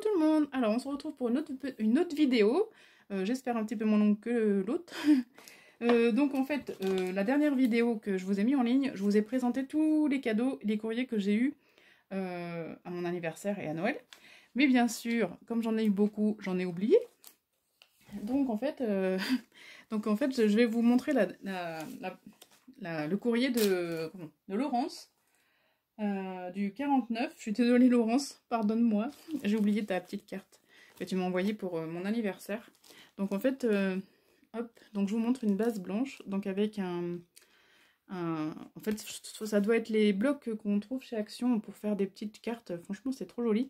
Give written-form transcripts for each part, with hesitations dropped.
Tout le monde, alors on se retrouve pour une autre vidéo, j'espère un petit peu moins longue que l'autre. Donc en fait, la dernière vidéo que je vous ai mis en ligne, je vous ai présenté tous les cadeaux, les courriers que j'ai eus à mon anniversaire et à Noël. Mais bien sûr, comme j'en ai eu beaucoup, j'en ai oublié. Donc en fait, je vais vous montrer le courrier de Laurence. Du 49, je suis désolée Laurence, pardonne-moi, j'ai oublié ta petite carte que tu m'as envoyée pour mon anniversaire. Donc en fait, hop, donc je vous montre une base blanche, donc avec en fait ça doit être les blocs qu'on trouve chez Action pour faire des petites cartes, franchement c'est trop joli.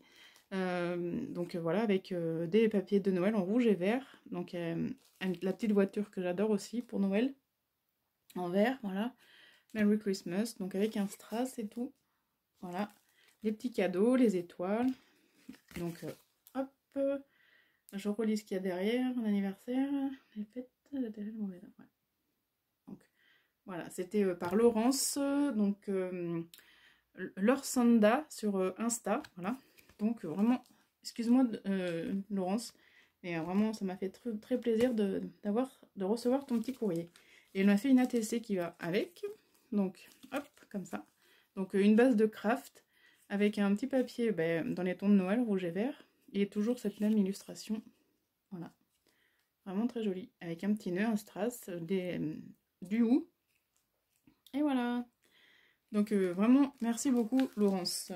Donc voilà, avec des papiers de Noël en rouge et vert, donc la petite voiture que j'adore aussi pour Noël, en vert, voilà, Merry Christmas, donc avec un strass et tout. Voilà, les petits cadeaux, les étoiles. Donc, hop, je relis ce qu'il y a derrière, mon anniversaire, les fêtes, la télé, ouais. Donc, voilà, c'était par Laurence, donc Laure Sanda sur Insta, voilà. Donc, vraiment, excuse-moi, Laurence, mais vraiment, ça m'a fait très plaisir de recevoir ton petit courrier. Et elle m'a fait une ATC qui va avec, donc, hop, comme ça. Donc, une base de craft avec un petit papier dans les tons de Noël, rouge et vert, et toujours cette même illustration, voilà. Vraiment très jolie, avec un petit nœud, un strass, du hou, et voilà. Donc, vraiment, merci beaucoup, Laurence.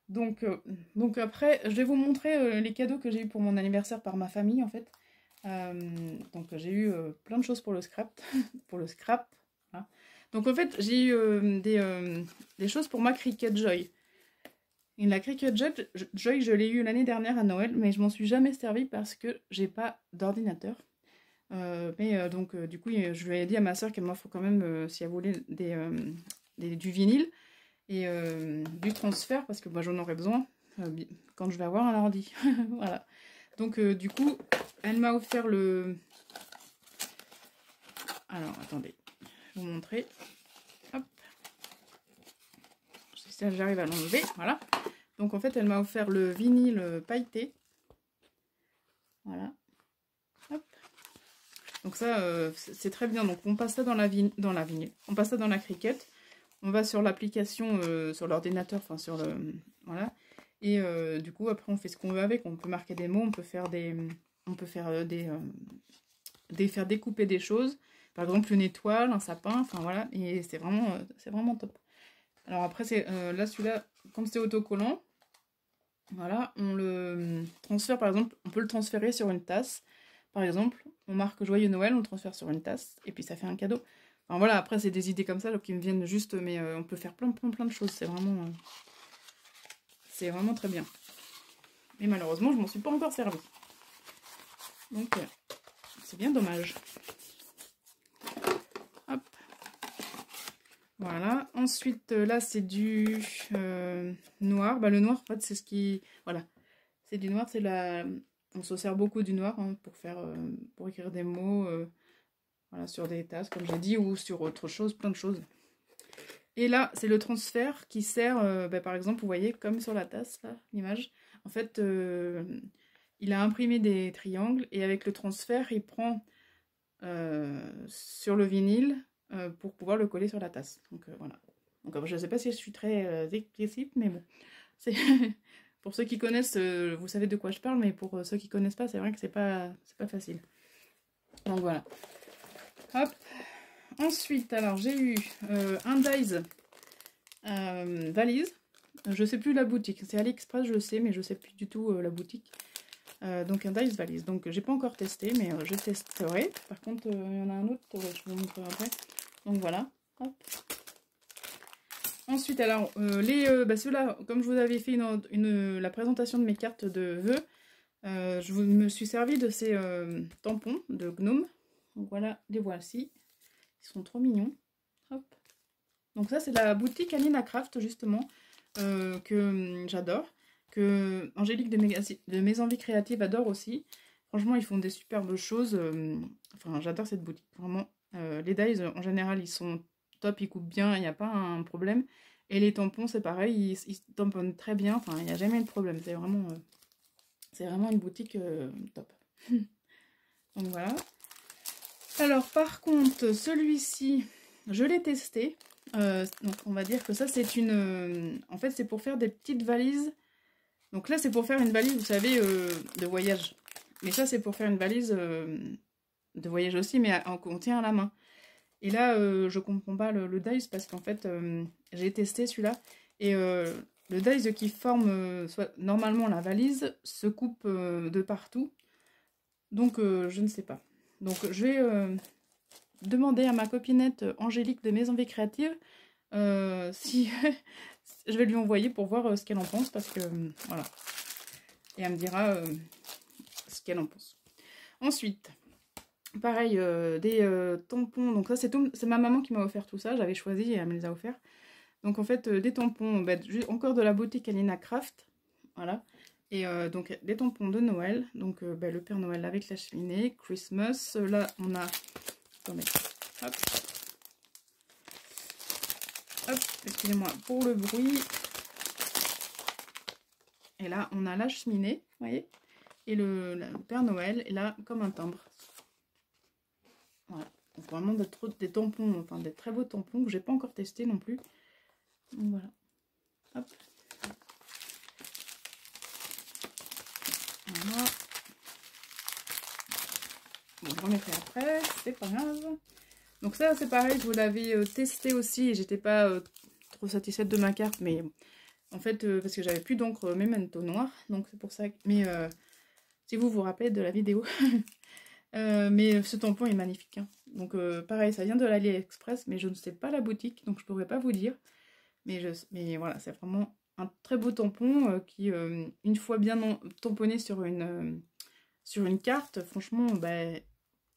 Donc, après, je vais vous montrer les cadeaux que j'ai eu pour mon anniversaire par ma famille, en fait. Donc, j'ai eu plein de choses pour le scrap. pour le scrap. Hein. Donc, en fait, j'ai eu des choses pour ma Cricut Joy. Et la Cricut Joy, je l'ai eu l'année dernière à Noël, mais je m'en suis jamais servi parce que j'ai pas d'ordinateur. Donc, du coup, je lui ai dit à ma soeur qu'elle m'offre quand même, si elle voulait, du vinyle et du transfert, parce que moi j'en aurais besoin quand je vais avoir un ordi. Voilà. Donc, du coup, elle m'a offert le... Alors, attendez, je vais vous montrer. Hop. Si j'arrive à l'enlever, voilà. Donc, en fait, elle m'a offert le vinyle pailleté. Voilà. Hop. Donc ça, c'est très bien. Donc, on passe ça dans la vinyle. On passe ça dans la Cricut. On va sur l'application, sur l'ordinateur, enfin sur le... Voilà. Et du coup, après, on fait ce qu'on veut avec. On peut marquer des mots, on peut faire faire découper des choses. Par exemple, une étoile, un sapin, enfin voilà. Et c'est vraiment top. Alors après, là, celui-là, comme c'est autocollant, voilà, on le transfère, par exemple, on peut le transférer sur une tasse. Par exemple, on marque Joyeux Noël, on le transfère sur une tasse, et puis ça fait un cadeau. Enfin voilà, après c'est des idées comme ça qui me viennent juste, mais on peut faire plein de choses, c'est vraiment très bien. Mais malheureusement, je m'en suis pas encore servi. Donc, c'est bien dommage. Hop. Voilà. Ensuite, là, c'est du noir. Bah, le noir, en fait, c'est ce qui... Voilà. C'est du noir, c'est la... On se sert beaucoup du noir hein, pour écrire des mots voilà, sur des tasses, comme j'ai dit, ou sur autre chose, plein de choses. Et là, c'est le transfert qui sert, par exemple, vous voyez, comme sur la tasse, là, l'image. En fait, il a imprimé des triangles et avec le transfert, il prend sur le vinyle pour pouvoir le coller sur la tasse. Donc voilà. Donc je ne sais pas si je suis très explicite, mais bon. Pour ceux qui connaissent, vous savez de quoi je parle, mais pour ceux qui ne connaissent pas, c'est vrai que c'est pas facile. Donc voilà. Hop. Ensuite, alors j'ai eu un Dies valise. Je sais plus la boutique. C'est AliExpress, je sais, mais je sais plus du tout la boutique. Donc un Dies valise. Donc j'ai pas encore testé, mais je testerai. Par contre, il y en a un autre, je vous montrerai après. Donc voilà. Hop. Ensuite, alors, ceux-là, comme je vous avais fait la présentation de mes cartes de vœux, je me suis servi de ces tampons de Gnome. Donc voilà, les voici. Ils sont trop mignons. Hop. Donc ça, c'est la boutique Alina Craft, justement, que j'adore. Que Angélique de Mes Envies Créatives adore aussi. Franchement, ils font des superbes choses. Enfin, j'adore cette boutique. Vraiment, les dies, en général, ils sont top, ils coupent bien, il n'y a pas un problème. Et les tampons, c'est pareil, ils tamponnent très bien. Enfin, il n'y a jamais eu de problème. C'est vraiment une boutique top. Donc voilà. Alors par contre, celui-ci, je l'ai testé. Donc on va dire que ça c'est une... en fait c'est pour faire des petites valises. Donc là c'est pour faire une valise, vous savez, de voyage. Mais ça c'est pour faire une valise de voyage aussi, mais on tient à la main. Et là je comprends pas le dies parce qu'en fait j'ai testé celui-là. Et le dies qui forme normalement la valise se coupe de partout. Donc je ne sais pas. Donc je vais demander à ma copinette Angélique de Maison Vie Créative si je vais lui envoyer pour voir ce qu'elle en pense parce que voilà. Et elle me dira ce qu'elle en pense. Ensuite, pareil, des tampons. Donc ça c'est ma maman qui m'a offert tout ça. J'avais choisi et elle me les a offerts. Donc en fait des tampons, encore de la boutique Alina Craft. Voilà. Et donc des tampons de Noël. Donc le Père Noël avec la cheminée. Christmas. Là on a... Attendez. Hop. Hop. Excusez-moi pour le bruit. Et là on a la cheminée. Vous voyez. Et le Père Noël est là comme un timbre. Voilà. Donc vraiment des tampons. Enfin des très beaux tampons que j'ai pas encore testé non plus. Donc voilà. Hop. Voilà. Bon, je remettrai après, c'est pas grave. Donc ça, c'est pareil, je vous l'avais testé aussi et j'étais pas trop satisfaite de ma carte, mais en fait, parce que j'avais plus d'encre Memento noir, donc c'est pour ça que... Mais si vous vous rappelez de la vidéo, mais ce tampon est magnifique. Hein. Donc pareil, ça vient de l'AliExpress, mais je ne sais pas la boutique, donc je pourrais pas vous dire. Mais voilà, c'est vraiment un très beau tampon qui, une fois bien tamponné sur une carte, franchement,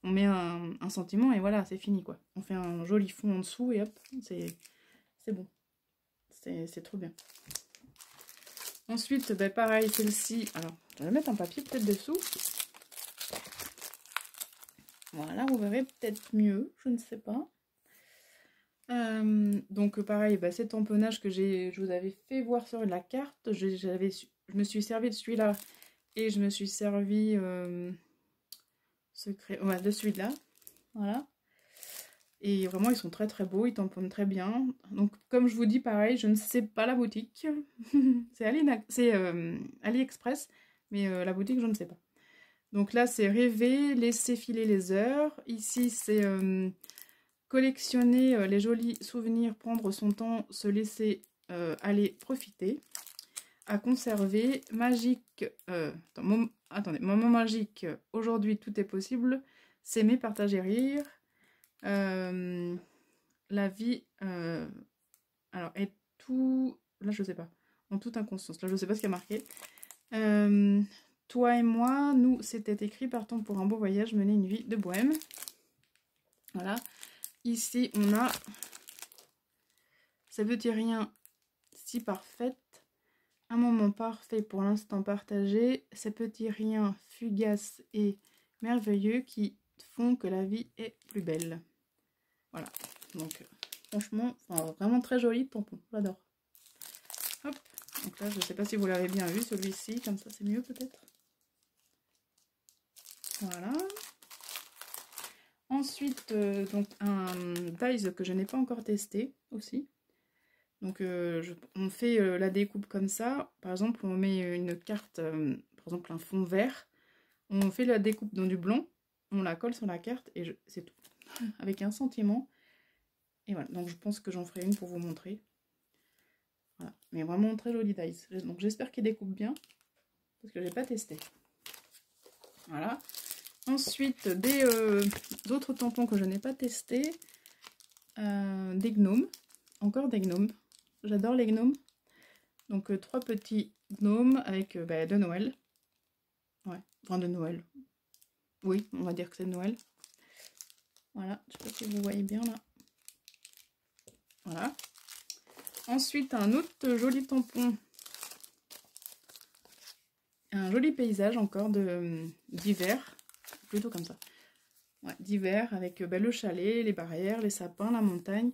on met un sentiment et voilà, c'est fini quoi. On fait un joli fond en dessous et hop, c'est bon. C'est trop bien. Ensuite, pareil, celle-ci. Alors, je vais mettre un papier peut-être dessous. Voilà, vous verrez peut-être mieux, je ne sais pas. Donc pareil, ces tamponnages que je vous avais fait voir sur la carte, je me suis servi de celui-là et je me suis servi de celui-là. Voilà. Et vraiment, ils sont très très beaux, ils tamponnent très bien. Donc, comme je vous dis, pareil, je ne sais pas la boutique. C'est AliExpress, mais la boutique, je ne sais pas. Donc là, c'est rêver, laisser filer les heures. Ici, c'est collectionner les jolis souvenirs, prendre son temps, se laisser aller profiter. À conserver, magique... attendez, moment magique, aujourd'hui, tout est possible. S'aimer, partager, rire. La vie alors est tout là je sais pas en toute inconscience, là je sais pas ce qu'il y a marqué. Toi et moi, nous, c'était écrit, partons pour un beau voyage, mener une vie de bohème. Voilà, ici on a ça veut dire rien si parfaite, un moment parfait pour l'instant partagé, ces petits riens fugaces et merveilleux qui font que la vie est plus belle. Voilà, donc franchement, vraiment très joli tampon, j'adore. Hop, donc là je ne sais pas si vous l'avez bien vu celui-ci, comme ça c'est mieux peut-être. Voilà. Ensuite, donc un dies que je n'ai pas encore testé aussi. Donc on fait la découpe comme ça, par exemple on met une carte, par exemple un fond vert, on fait la découpe dans du blanc, on la colle sur la carte et c'est tout, avec un sentiment. Et voilà, donc je pense que j'en ferai une pour vous montrer. Voilà, mais vraiment très joli dies. Donc j'espère qu'il découpe bien, parce que j'ai pas testé. Voilà. Ensuite, d'autres tampons que je n'ai pas testés. Des gnomes. Encore des gnomes. J'adore les gnomes. Donc 3 petits gnomes avec de Noël. Ouais, enfin de Noël. Oui, on va dire que c'est de Noël. Voilà, je sais pas si vous voyez bien là. Voilà. Ensuite, un autre joli tampon. Un joli paysage encore d'hiver. Plutôt comme ça. Ouais, d'hiver avec le chalet, les barrières, les sapins, la montagne.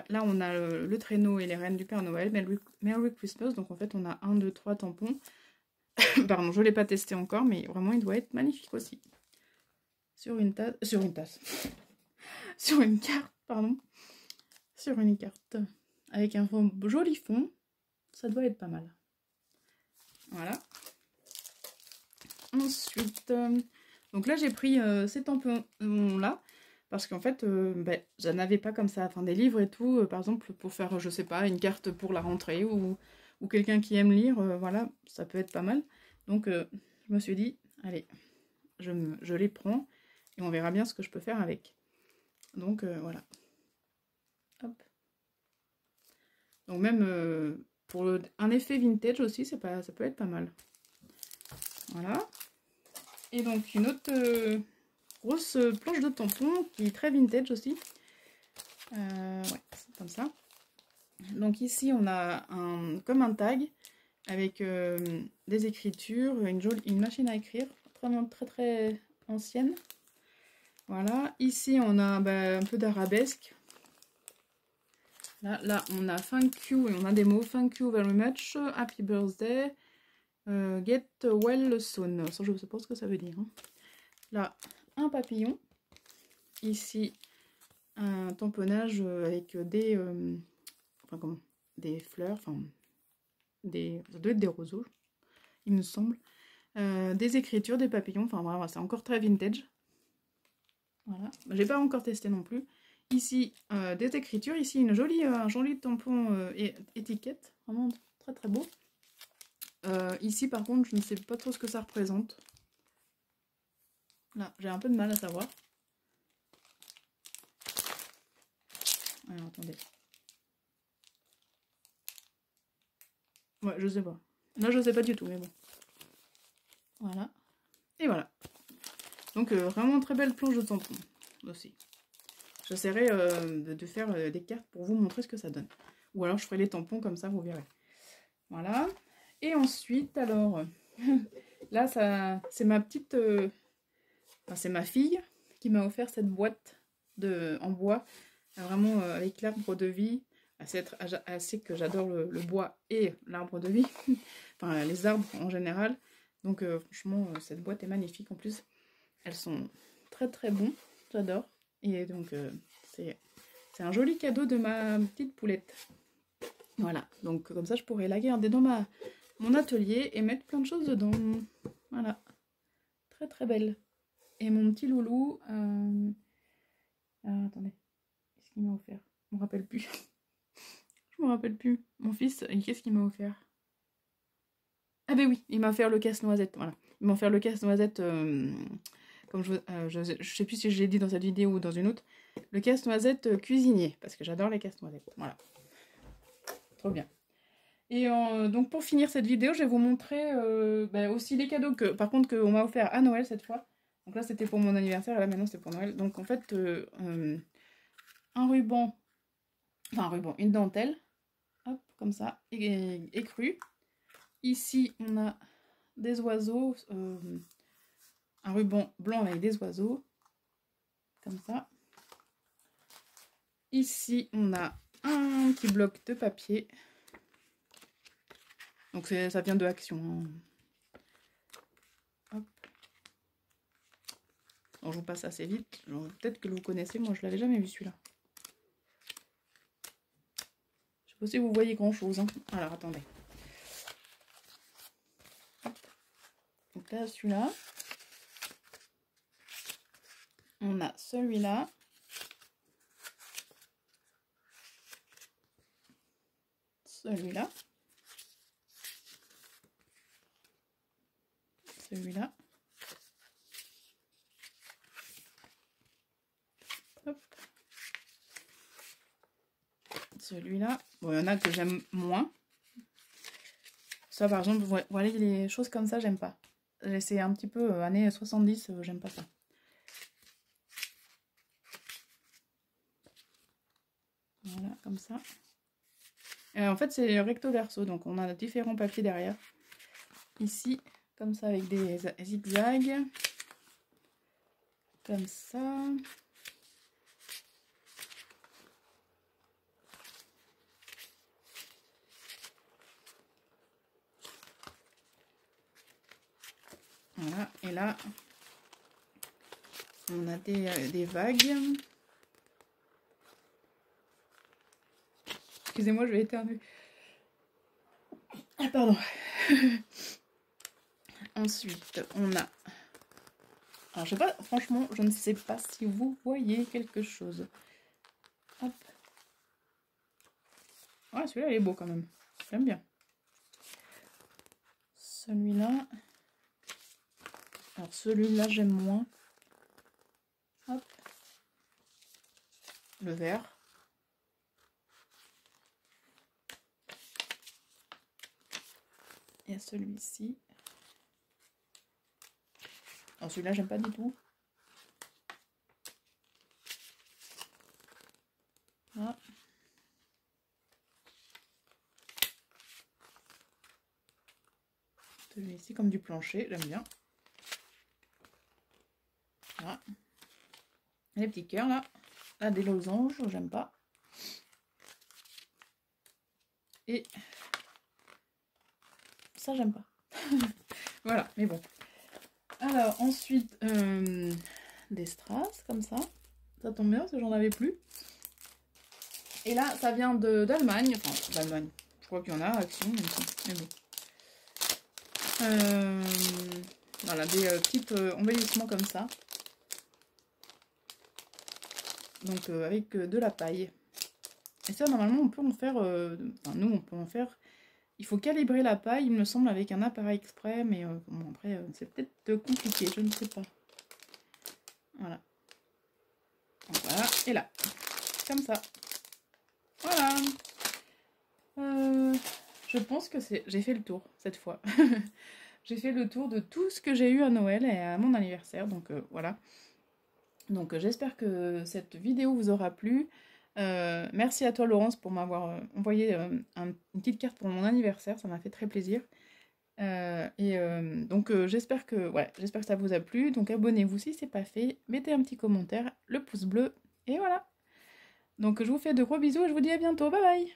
Là, on a le traîneau et les reines du Père Noël. Merry Christmas. Donc, en fait, on a 1, 2, 3 tampons. Pardon, je ne l'ai pas testé encore, mais vraiment, il doit être magnifique aussi. Sur une tasse. Sur une carte, pardon. Sur une carte. Avec un joli fond. Ça doit être pas mal. Voilà. Ensuite, donc là, j'ai pris ces tampons-là. Parce qu'en fait, je n'avais pas comme ça, enfin des livres et tout, par exemple pour faire, je sais pas, une carte pour la rentrée ou quelqu'un qui aime lire, voilà, ça peut être pas mal. Donc je me suis dit, allez, je les prends et on verra bien ce que je peux faire avec. Donc voilà. Hop. Donc même pour un effet vintage aussi, ça peut être pas mal. Voilà. Et donc une autre... grosse planche de tampons qui est très vintage aussi. Ouais, c'est comme ça. Donc ici on a comme un tag avec des écritures, une machine à écrire très très ancienne. Voilà. Ici on a un peu d'arabesque. Là on a thank you et on a des mots thank you very much, happy birthday, get well soon. Ça je ne sais pas ce que ça veut dire. Hein. Là un papillon. Ici, un tamponnage avec des fleurs, ça doit être des roseaux, il me semble. Des écritures, des papillons, enfin voilà, c'est encore très vintage. Voilà, j'ai pas encore testé non plus. Ici, des écritures, ici un joli tampon étiquette, vraiment très très beau. Ici par contre, je ne sais pas trop ce que ça représente. Là, j'ai un peu de mal à savoir. Alors, attendez. Ouais, je sais pas. Là, je sais pas du tout, mais bon. Voilà. Et voilà. Donc, vraiment très belle planche de tampons aussi. J'essaierai de faire des cartes pour vous montrer ce que ça donne. Ou alors, je ferai les tampons comme ça, vous verrez. Voilà. Et ensuite, alors... là, ça, c'est ma petite... Enfin, c'est ma fille qui m'a offert cette boîte en bois. Vraiment avec l'arbre de vie. Assez que j'adore le bois et l'arbre de vie. Enfin, les arbres en général. Donc, franchement, cette boîte est magnifique. En plus, elles sont très très bons. J'adore. Et donc, c'est un joli cadeau de ma petite poulette. Voilà. Donc, comme ça, je pourrais la garder dans mon atelier et mettre plein de choses dedans. Voilà. Très très belle. Et mon petit loulou... attendez. Qu'est-ce qu'il m'a offert? Je me rappelle plus. Je me rappelle plus. Mon fils, qu'est-ce qu'il m'a offert? Ah ben oui, il m'a offert le casse-noisette. Voilà. Il m'a offert le casse-noisette, comme je sais plus si je l'ai dit dans cette vidéo ou dans une autre. Le casse-noisette cuisinier, parce que j'adore les casse-noisettes. Voilà. Trop bien. Et donc pour finir cette vidéo, je vais vous montrer aussi les cadeaux par contre qu'on m'a offert à Noël cette fois. Donc là c'était pour mon anniversaire et là maintenant c'est pour Noël. Donc en fait un ruban, une dentelle, hop, comme ça, écru. Ici on a des oiseaux, un ruban blanc avec des oiseaux, comme ça. Ici on a un petit bloc de papier. Donc ça vient de Action. Hop. Alors, je vous passe assez vite. Peut-être que vous connaissez, moi je l'avais jamais vu celui-là. Je sais pas si vous voyez grand chose. Hein. Alors attendez. Hop. Donc là, celui-là. On a celui-là. Celui-là. Celui-là. Celui-là. Bon, il y en a que j'aime moins. Ça, par exemple, voilà, les choses comme ça, j'aime pas. C'est un petit peu années 70, j'aime pas ça. Voilà, comme ça. Et en fait, c'est recto verso, donc on a différents papiers derrière. Ici, comme ça, avec des zigzags. Comme ça. Voilà, et là, on a des vagues. Excusez-moi, je vais éternuer. Ah, pardon. Ensuite, on a... Alors, je sais pas, franchement, je ne sais pas si vous voyez quelque chose. Hop. Ouais, celui-là, il est beau quand même. J'aime bien. Celui-là... Alors, celui-là, j'aime moins. Hop. Le vert. Et celui-ci. Alors, celui-là, j'aime pas du tout. Voilà. Celui-ci, comme du plancher, j'aime bien. Voilà. Les petits cœurs, là. Là, des losanges, j'aime pas. Et ça, j'aime pas. Voilà, mais bon. Alors, ensuite, des strass, comme ça. Ça tombe bien, parce que j'en avais plus. Et là, ça vient d'Allemagne. Enfin, d'Allemagne. Je crois qu'il y en a, Action, mais bon. Voilà, des petites embellissements comme ça. Donc, avec de la paille. Et ça, normalement, on peut en faire... Enfin, nous, on peut en faire... Il faut calibrer la paille, il me semble, avec un appareil exprès, mais bon, après, c'est peut-être compliqué, je ne sais pas. Voilà. Donc, voilà, et là. Comme ça. Voilà. Je pense que j'ai fait le tour, cette fois. J'ai fait le tour de tout ce que j'ai eu à Noël et à mon anniversaire, donc voilà. Donc j'espère que cette vidéo vous aura plu. Merci à toi Laurence pour m'avoir envoyé une petite carte pour mon anniversaire, ça m'a fait très plaisir. Donc j'espère que ça vous a plu. Donc abonnez-vous si c'est pas fait, mettez un petit commentaire, le pouce bleu, et voilà. Donc je vous fais de gros bisous et je vous dis à bientôt, bye bye.